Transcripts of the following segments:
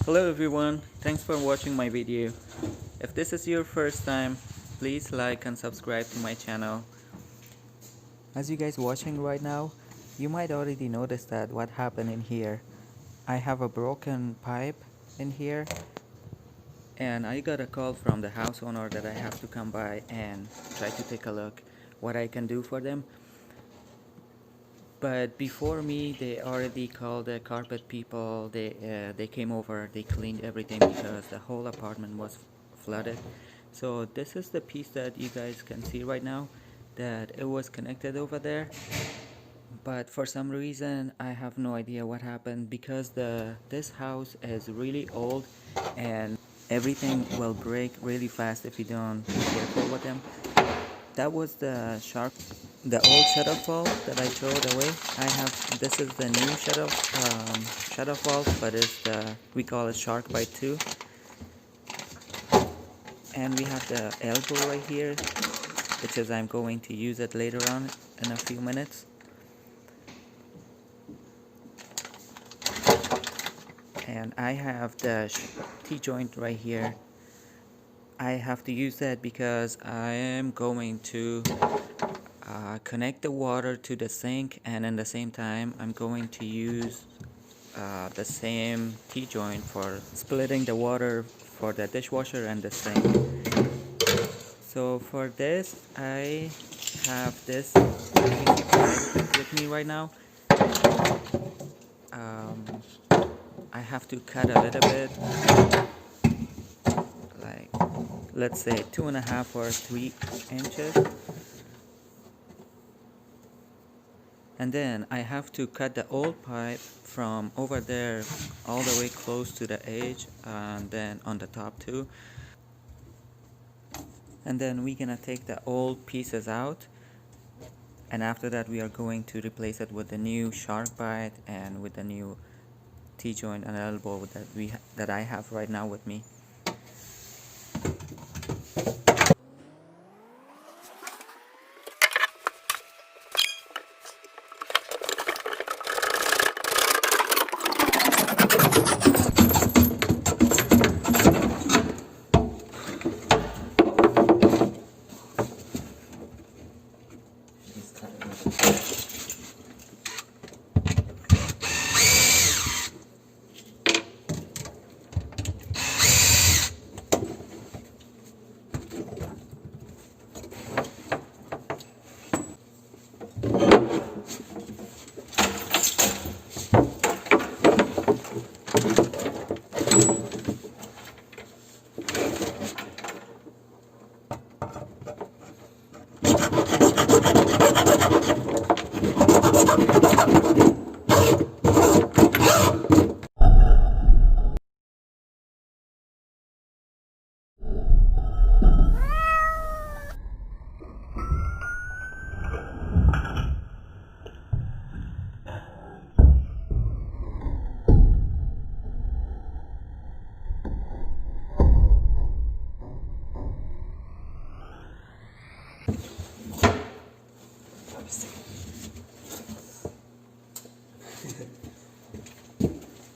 Hello everyone, thanks for watching my video. If this is your first time, please like and subscribe to my channel. As you guys watching right now, you might already notice that what happened in here. I have a broken pipe in here and I got a call from the house owner that I have to come by and try to take a look what I can do for them. But before me, they already called the carpet people. They came over, they cleaned everything because the whole apartment was flooded. So this is the piece that you guys can see right now, that it was connected over there. But for some reason, I have no idea what happened because this house is really old and everything will break really fast if you don't be careful with them. That was the shark, the old shut-off valve that I threw away. This is the new shut-off valve, but we call it Shark Bite 2. And we have the elbow right here, which is I'm going to use it later on in a few minutes. And I have the T-joint right here. I have to use that because I am going to connect the water to the sink, and in the same time I'm going to use the same T-joint for splitting the water for the dishwasher and the sink. So for this, I have this PVC pipe with me right now. I have to cut a little bit, like let's say 2.5 or 3 inches. And then I have to cut the old pipe from over there all the way close to the edge, and then on the top too. And then we're gonna take the old pieces out, and after that we are going to replace it with the new shark bite and with the new T-joint and elbow that I have right now with me.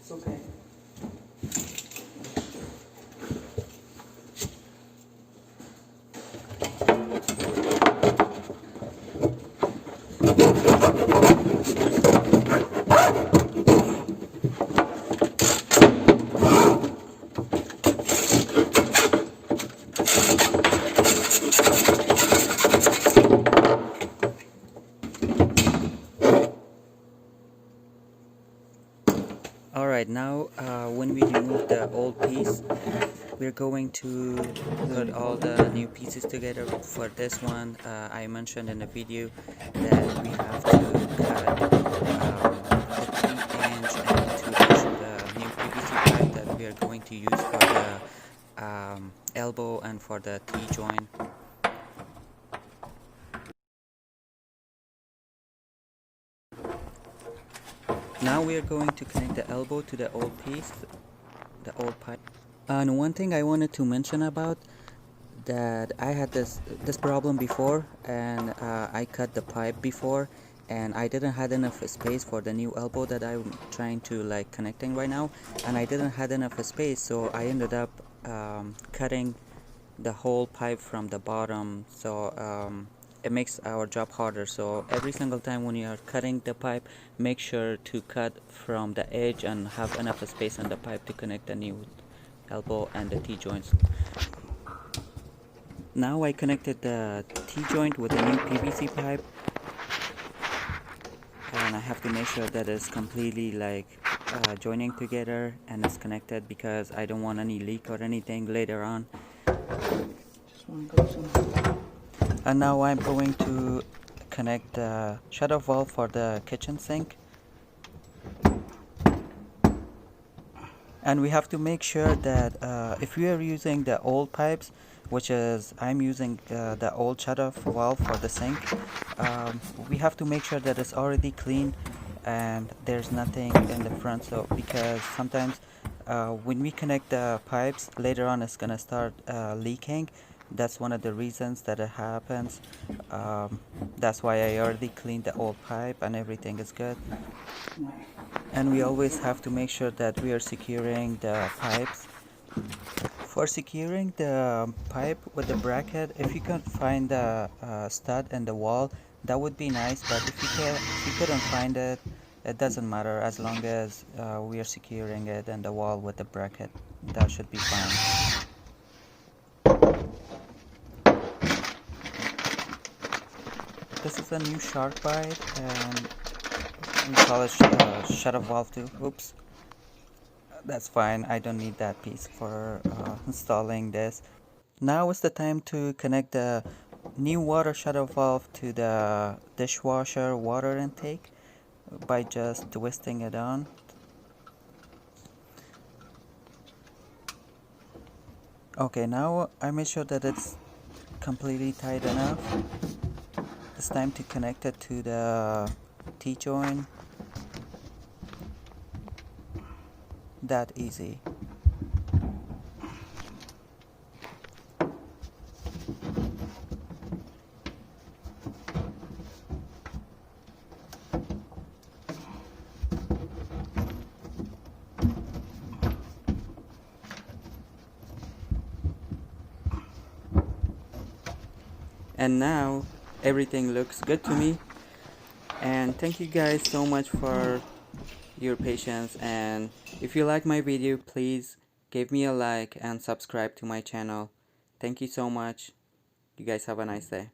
It's okay. Alright, now when we remove the old piece, we're going to put all the new pieces together. For this one, I mentioned in the video that we have to cut the 3-inch and 2-inch the new PVC pipe that we are going to use for the elbow and for the T-joint. Now we are going to connect the elbow to the old piece, the old pipe. And one thing I wanted to mention about that I had this problem before, and I cut the pipe before, and I didn't had enough space for the new elbow that I'm trying to like connecting right now, and I didn't had enough space, so I ended up cutting the whole pipe from the bottom. So it makes our job harder. So every single time when you are cutting the pipe, make sure to cut from the edge and have enough space on the pipe to connect the new elbow and the T-joints. Now I connected the T-joint with the new PVC pipe, and I have to make sure that it's completely like joining together and it's connected, because I don't want any leak or anything later on. And now I'm going to connect the shut-off valve for the kitchen sink. And we have to make sure that if we are using the old pipes, which is I'm using the old shut-off valve for the sink, we have to make sure that it's already clean and there's nothing in the front. So because sometimes when we connect the pipes later on, it's gonna start leaking. That's one of the reasons that it happens. That's why I already cleaned the old pipe and everything is good. And we always have to make sure that we are securing the pipes. For securing the pipe with the bracket, if you can find the stud in the wall, that would be nice. But if you couldn't find it, it doesn't matter, as long as we are securing it in the wall with the bracket. That should be fine. This is a new shark bite, and we call it shut-off valve too. Oops. That's fine, I don't need that piece for installing this. Now is the time to connect the new water shut-off valve to the dishwasher water intake by just twisting it on. Okay, now I made sure that it's completely tight enough. It's time to connect it to the T-joint. That easy. And now everything looks good to me, and thank you guys so much for your patience. And if you like my video, please give me a like and subscribe to my channel. Thank you so much. You guys have a nice day.